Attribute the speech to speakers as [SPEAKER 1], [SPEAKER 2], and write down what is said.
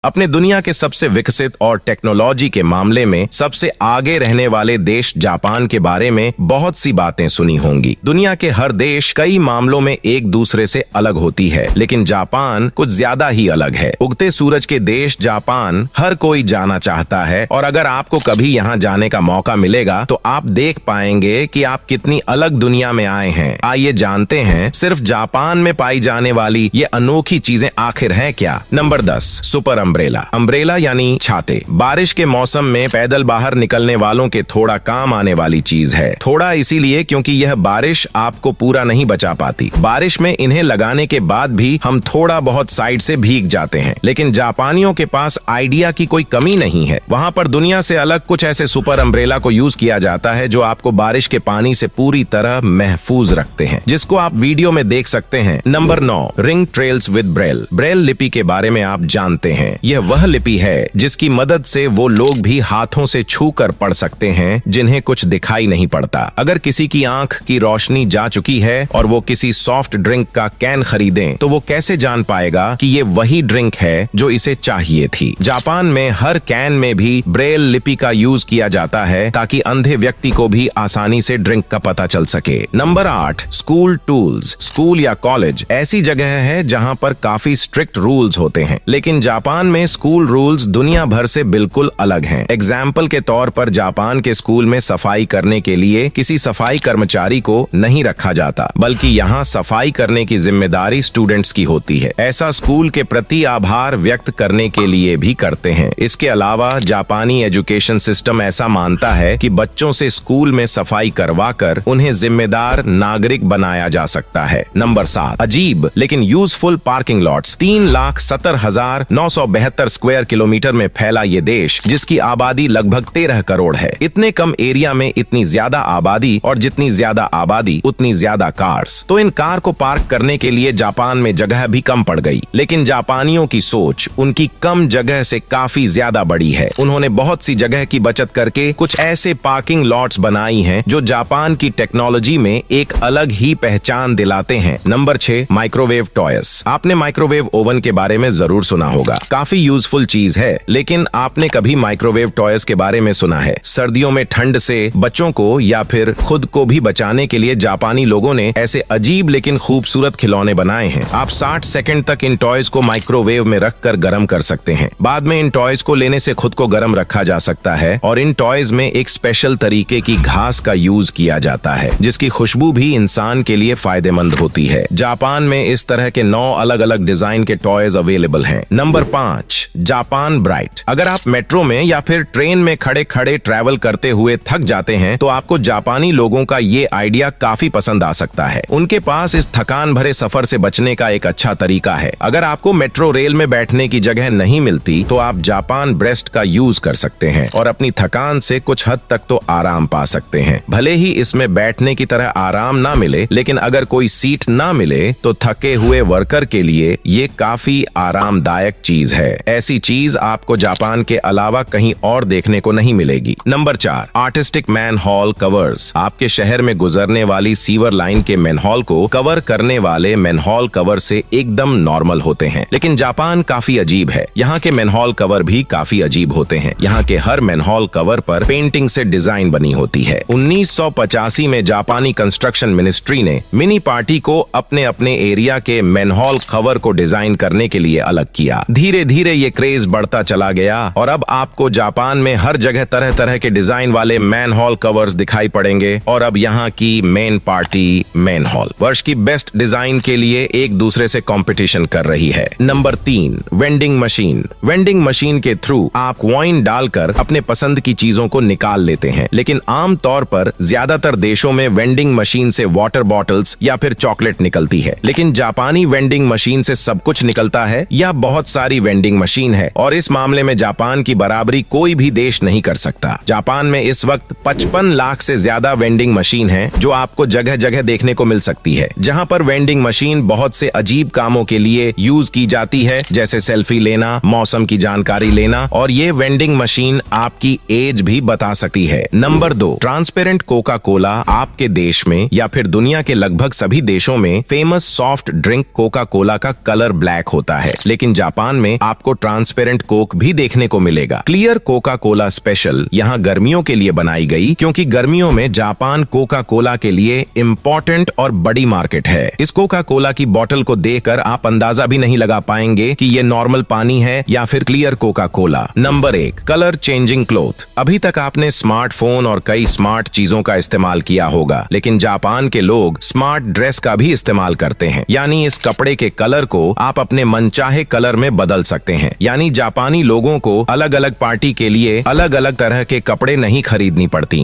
[SPEAKER 1] अपने दुनिया के सबसे विकसित और टेक्नोलॉजी के मामले में सबसे आगे रहने वाले देश जापान के बारे में बहुत सी बातें सुनी होंगी। दुनिया के हर देश कई मामलों में एक दूसरे से अलग होती है, लेकिन जापान कुछ ज्यादा ही अलग है। उगते सूरज के देश जापान हर कोई जाना चाहता है, और अगर आपको कभी यहाँ जाने का मौका मिलेगा तो आप देख पाएंगे कि आप कितनी अलग दुनिया में आए हैं। आइए जानते हैं सिर्फ जापान में पाई जाने वाली ये अनोखी चीजें आखिर हैं क्या। नंबर 10, सुपर अम्ब्रेला यानी छाते। बारिश के मौसम में पैदल बाहर निकलने वालों के थोड़ा काम आने वाली चीज है। थोड़ा इसीलिए क्योंकि यह बारिश आपको पूरा नहीं बचा पाती। बारिश में इन्हें लगाने के बाद भी हम थोड़ा बहुत साइड से भीग जाते हैं, लेकिन जापानियों के पास आइडिया की कोई कमी नहीं है। वहाँ पर दुनिया से अलग कुछ ऐसे सुपर अम्ब्रेला को यूज किया जाता है जो आपको बारिश के पानी से पूरी तरह महफूज रखते हैं, जिसको आप वीडियो में देख सकते हैं। Number 9, ring trails with Braille. Braille लिपि के बारे में आप जानते हैं। यह वह लिपि है जिसकी मदद से वो लोग भी हाथों से छूकर पढ़ सकते हैं जिन्हें कुछ दिखाई नहीं पड़ता। अगर किसी की आंख की रोशनी जा चुकी है और वो किसी सॉफ्ट ड्रिंक का कैन खरीदें, तो वो कैसे जान पाएगा कि ये वही ड्रिंक है जो इसे चाहिए थी। जापान में हर कैन में भी ब्रेल लिपि का यूज किया जाता है ताकि अंधे व्यक्ति को भी आसानी से ड्रिंक का पता चल सके। Number 8, school tools. स्कूल या कॉलेज ऐसी जगह है जहाँ पर काफी स्ट्रिक्ट रूल्स होते हैं, लेकिन जापान में स्कूल रूल्स दुनिया भर से बिल्कुल अलग हैं। एग्जाम्पल के तौर पर जापान के स्कूल में सफाई करने के लिए किसी सफाई कर्मचारी को नहीं रखा जाता, बल्कि यहाँ सफाई करने की जिम्मेदारी स्टूडेंट्स की होती है। ऐसा स्कूल के प्रति आभार व्यक्त करने के लिए भी करते हैं। इसके अलावा जापानी एजुकेशन सिस्टम ऐसा मानता है कि बच्चों से स्कूल में सफाई करवाकर उन्हें जिम्मेदार नागरिक बनाया जा सकता है। नंबर 7, अजीब लेकिन useful parking lots. 3,70,972 square kilometre में फैला ये देश, जिसकी आबादी लगभग 13 करोड़ है। इतने कम एरिया में इतनी ज्यादा आबादी, और जितनी ज्यादा आबादी उतनी ज्यादा कार्स, तो इन कार को पार्क करने के लिए जापान में जगह भी कम पड़ गई। लेकिन जापानियों की सोच उनकी कम जगह से काफी ज्यादा बड़ी है। उन्होंने बहुत सी जगह की बचत करके कुछ ऐसे पार्किंग लॉट्स बनाई हैं जो जापान की टेक्नोलॉजी में एक अलग ही पहचान दिलाते हैं। Number 6, microwave toys. आपने माइक्रोवेव ओवन के बारे में जरूर सुना होगा। काफी यूजफुल चीज है, लेकिन आपने कभी माइक्रोवेव टॉयज के बारे में सुना है? सर्दियों में ठंड से बच्चों को या फिर खुद को भी बचाने के लिए जापानी लोगों ने ऐसे अजीब लेकिन खूबसूरत खिलौने बनाए हैं। आप 60 सेकंड तक इन टॉयज को माइक्रोवेव में रखकर गर्म कर सकते हैं। बाद में इन टॉयज को लेने से खुद को गर्म रखा जा सकता है, और इन टॉयज में एक स्पेशल तरीके की घास का यूज किया जाता है, जिसकी खुशबू भी इंसान के लिए फायदेमंद होती है। जापान में इस तरह के 9 अलग अलग डिजाइन के टॉयज अवेलेबल हैं। Number 5, Japan bright. अगर आप मेट्रो में या फिर ट्रेन में खड़े खड़े ट्रैवल करते हुए थक जाते हैं, तो आपको जापानी लोगों का ये आइडिया काफी पसंद आ सकता है। उनके पास इस थकान भरे सफर से बचने का एक अच्छा तरीका है। अगर आपको मेट्रो रेल में बैठने की जगह नहीं मिलती, तो आप जापान ब्रेस्ट का यूज कर सकते हैं और अपनी थकान से कुछ हद तक तो आराम पा सकते हैं। भले ही इसमें बैठने की तरह आराम ना मिले, लेकिन अगर कोई सीट ना मिले तो थके हुए वर्कर के लिए ये काफी आरामदायक चीज है। ऐसी चीज आपको जापान के अलावा कहीं और देखने को नहीं मिलेगी। Number 4, artistic manhole covers. आपके शहर में गुजरने वाली सीवर लाइन के मैनहोल को कवर करने वाले मैनहोल कवर से एकदम नॉर्मल होते हैं, लेकिन जापान काफी अजीब है। यहाँ के मैनहोल कवर भी काफी अजीब होते हैं। यहाँ के हर मैनहोल कवर पर पेंटिंग से डिजाइन बनी होती है। 1985 में जापानी कंस्ट्रक्शन मिनिस्ट्री ने मिनी पार्टी को अपने अपने एरिया के मैनहोल कवर को डिजाइन करने के लिए अलग किया। धीरे धीरे ये क्रेज बढ़ता चला गया, और अब आपको जापान में हर जगह तरह तरह के डिजाइन वाले मैनहोल कवर्स दिखाई पड़ेंगे। और अब यहाँ की मेन पार्टी मैनहोल वर्ष की बेस्ट डिजाइन के लिए एक दूसरे से कंपटीशन कर रही है। Number 3, vending machine. Vending machine के थ्रू आप कॉइन डालकर अपने पसंद की चीजों को निकाल लेते हैं, लेकिन आम तौर पर ज्यादातर देशों में वेंडिंग मशीन से वाटर बॉटल्स या फिर चॉकलेट निकलती है, लेकिन जापानी वेंडिंग मशीन से सब कुछ निकलता है। या बहुत सारी वेंडिंग मशीन है, और इस मामले में जापान की बराबरी कोई भी देश नहीं कर सकता। जापान में इस वक्त 55 लाख से ज्यादा वेंडिंग मशीन है जो आपको जगह जगह देखने को मिल सकती है, जहां पर वेंडिंग मशीन बहुत से अजीब कामों के लिए यूज की जाती है, जैसे सेल्फी लेना, मौसम की जानकारी लेना, और ये वेंडिंग मशीन आपकी एज भी बता सकती है। Number 2, transparent Coca Cola. आपके देश में या फिर दुनिया के लगभग सभी देशों में famous soft drink Coca Cola का कलर ब्लैक होता है, लेकिन जापान में आपको ट्रांसपेरेंट कोक भी देखने को मिलेगा। क्लियर कोका कोला स्पेशल यहाँ गर्मियों के लिए बनाई गई, क्योंकि गर्मियों में जापान कोका कोला के लिए इम्पोर्टेंट और बड़ी मार्केट है। इस कोका कोला की बोतल को देखकर आप अंदाजा भी नहीं लगा पाएंगे कि ये नॉर्मल पानी है या फिर clear Coca Cola. Number 1, colour changing cloth. अभी तक आपने स्मार्टफोन और कई स्मार्ट चीजों का इस्तेमाल किया होगा, लेकिन जापान के लोग स्मार्ट ड्रेस का भी इस्तेमाल करते हैं। यानी इस कपड़े के कलर को आप अपने मनचाहे कलर में बदल सकते हैं। यानी जापानी लोगों को अलग अलग पार्टी के लिए अलग अलग तरह के कपड़े नहीं खरीदनी पड़ती।